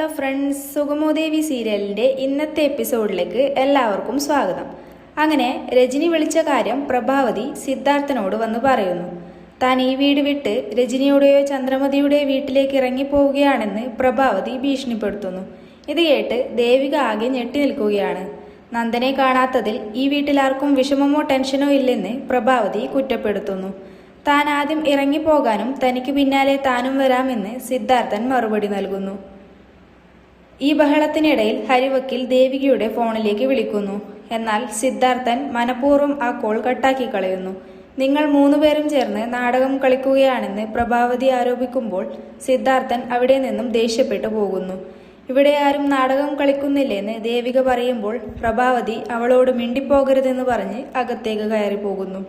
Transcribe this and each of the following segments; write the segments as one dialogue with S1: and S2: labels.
S1: Hello friends, സുഗമോദേവി സീരിയലിൻ്റെ ഇന്നത്തെ എപ്പിസോഡിലേക്ക് എല്ലാവർക്കും സ്വാഗതം. അങ്ങനെ രജനി വിളിച്ച കാര്യം പ്രഭാവതി സിദ്ധാർത്ഥനോട് വന്ന് പറയുന്നു. താൻ ഈ വീട് വിട്ട് രജനിയുടെയോ ചന്ദ്രമതിയുടെ വീട്ടിലേക്ക് ഇറങ്ങിപ്പോവുകയാണെന്ന് പ്രഭാവതി ഭീഷണിപ്പെടുത്തുന്നു. ഇത് കേട്ട് ദേവിക ആകെ ഞെട്ടി നിൽക്കുകയാണ്. നന്ദനെ കാണാത്തതിൽ ഈ വീട്ടിലാർക്കും വിഷമമോ ടെൻഷനോ ഇല്ലെന്ന് പ്രഭാവതി കുറ്റപ്പെടുത്തുന്നു. താൻ ആദ്യം ഇറങ്ങിപ്പോകാനും തനിക്ക് പിന്നാലെ താനും വരാമെന്ന് സിദ്ധാർത്ഥൻ മറുപടി നൽകുന്നു. ഈ ബഹളത്തിനിടയിൽ ഹരിവക്കീൽ ദേവികയുടെ ഫോണിലേക്ക് വിളിക്കുന്നു. എന്നാൽ സിദ്ധാർത്ഥൻ മനഃപൂർവ്വം ആ കോൾ കട്ടാക്കി കളയുന്നു. നിങ്ങൾ മൂന്നുപേരും ചേർന്ന് നാടകം കളിക്കുകയാണെന്ന് പ്രഭാവതി ആരോപിക്കുമ്പോൾ സിദ്ധാർത്ഥൻ അവിടെ നിന്നും ദേഷ്യപ്പെട്ടു പോകുന്നു. ഇവിടെ ആരും നാടകം കളിക്കുന്നില്ലെന്ന് ദേവിക പറയുമ്പോൾ പ്രഭാവതി അവളോട് മിണ്ടിപ്പോകരുതെന്ന് പറഞ്ഞ് അകത്തേക്ക് കയറി പോകുന്നു.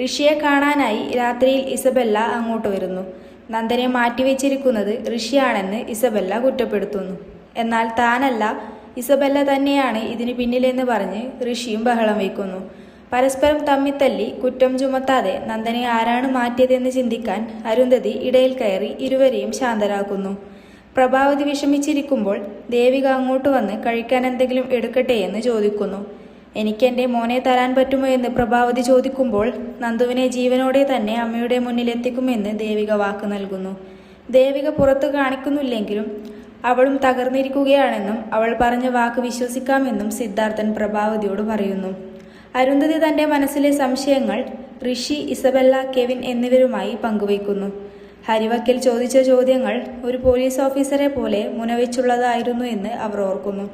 S1: ഋഷിയെ കാണാനായി രാത്രിയിൽ ഇസബെല്ല അങ്ങോട്ട് വരുന്നു. നന്ദനെ മാറ്റിവെച്ചിരിക്കുന്നത് ഋഷിയാണെന്ന് ഇസബെല്ല കുറ്റപ്പെടുത്തുന്നു. എന്നാൽ താനല്ല, ഇസബെല്ല തന്നെയാണ് ഇതിന് പിന്നിലെന്ന് പറഞ്ഞ് ഋഷിയും ബഹളം വയ്ക്കുന്നു. പരസ്പരം തമ്മിത്തല്ലി കുറ്റം ചുമത്താതെ നന്ദനെ ആരാണ് മാറ്റിയതെന്ന് ചിന്തിക്കാൻ അരുന്ധതി ഇടയിൽ കയറി ഇരുവരെയും ശാന്തരാക്കുന്നു. പ്രഭാവതി വിഷമിച്ചിരിക്കുമ്പോൾ ദേവിക അങ്ങോട്ട് വന്ന് കഴിക്കാൻ എന്തെങ്കിലും എടുക്കട്ടെ എന്ന് ചോദിക്കുന്നു. എനിക്കെൻ്റെ മോനെ തരാൻ പറ്റുമോ എന്ന് പ്രഭാവതി ചോദിക്കുമ്പോൾ നന്ദുവിനെ ജീവനോടെ തന്നെ അമ്മയുടെ മുന്നിലെത്തിക്കുമെന്ന് ദേവിക വാക്ക് നൽകുന്നു. ദേവിക പുറത്ത് കാണിക്കുന്നില്ലെങ്കിലും അവളും തകർന്നിരിക്കുകയാണെന്നും അവൾ പറഞ്ഞ വാക്ക് വിശ്വസിക്കാമെന്നും സിദ്ധാർത്ഥൻ പ്രഭാവതിയോട് പറയുന്നു. അരുന്ധതി തൻ്റെ മനസ്സിലെ സംശയങ്ങൾ ഋഷി, ഇസബെല്ല, കെവിൻ എന്നിവരുമായി പങ്കുവയ്ക്കുന്നു. ഹരിവക്കൽ ചോദിച്ച ചോദ്യങ്ങൾ ഒരു പോലീസ് ഓഫീസറെ പോലെ മുനവെച്ചുള്ളതായിരുന്നു എന്ന് അവർ ഓർക്കുന്നു.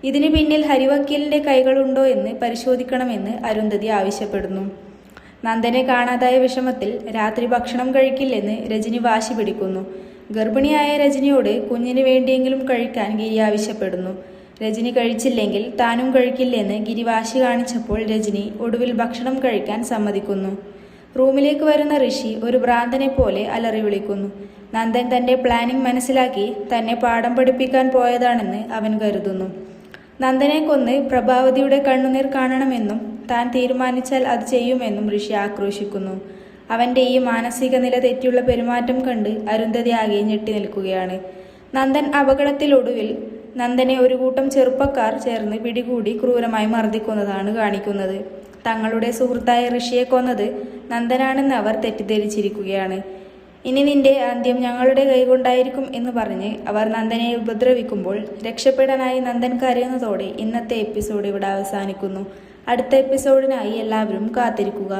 S1: ഇതിന് പിന്നിൽ ഹരിവക്കീലിൻ്റെ കൈകളുണ്ടോ എന്ന് പരിശോധിക്കണമെന്ന് അരുന്ധതി ആവശ്യപ്പെടുന്നു. നന്ദനെ കാണാതായ വിഷമത്തിൽ രാത്രി ഭക്ഷണം കഴിക്കില്ലെന്ന് രജനി വാശി പിടിക്കുന്നു. ഗർഭിണിയായ രജനിയോട് കുഞ്ഞിന് വേണ്ടിയെങ്കിലും കഴിക്കാൻ ഗിരി ആവശ്യപ്പെടുന്നു. രജനി കഴിച്ചില്ലെങ്കിൽ താനും കഴിക്കില്ലെന്ന് ഗിരി വാശി കാണിച്ചപ്പോൾ രജനി ഒടുവിൽ ഭക്ഷണം കഴിക്കാൻ സമ്മതിക്കുന്നു. റൂമിലേക്ക് വരുന്ന ഋഷി ഒരു ഭ്രാന്തനെ പോലെ അലറി വിളിക്കുന്നു. നന്ദൻ തൻ്റെ പ്ലാനിംഗ് മനസ്സിലാക്കി തന്നെ പാഠം പഠിപ്പിക്കാൻ പോയതാണെന്ന് അവൻ കരുതുന്നു. നന്ദനെ കൊന്ന് പ്രഭാവതിയുടെ കണ്ണുനീർ കാണണമെന്നും താൻ തീരുമാനിച്ചാൽ അത് ചെയ്യുമെന്നും ഋഷി ആക്രോശിക്കുന്നു. അവൻ്റെ ഈ മാനസിക നില തെറ്റിയുള്ള പെരുമാറ്റം കണ്ട് അരുന്ധതി ആകെ ഞെട്ടി നിൽക്കുകയാണ്. നന്ദൻ അപകടത്തിലൊടുവിൽ നന്ദനെ ഒരു കൂട്ടം ചെറുപ്പക്കാർ ചേർന്ന് പിടികൂടി ക്രൂരമായി മർദ്ദിക്കുന്നതാണ് കാണിക്കുന്നത്. തങ്ങളുടെ സുഹൃത്തായ ഋഷിയെ കൊന്നത് നന്ദനാണെന്ന് അവർ തെറ്റിദ്ധരിച്ചിരിക്കുകയാണ്. ഇനി നിന്റെ അന്ത്യം ഞങ്ങളുടെ കൈകൊണ്ടായിരിക്കും എന്ന് പറഞ്ഞ് അവർ നന്ദനെ ഉപദ്രവിക്കുമ്പോൾ രക്ഷപ്പെടാനായി നന്ദൻ കരയുന്നതോടെ ഇന്നത്തെ എപ്പിസോഡ് ഇവിടെ അവസാനിക്കുന്നു. അടുത്ത എപ്പിസോഡിനായി എല്ലാവരും കാത്തിരിക്കുക.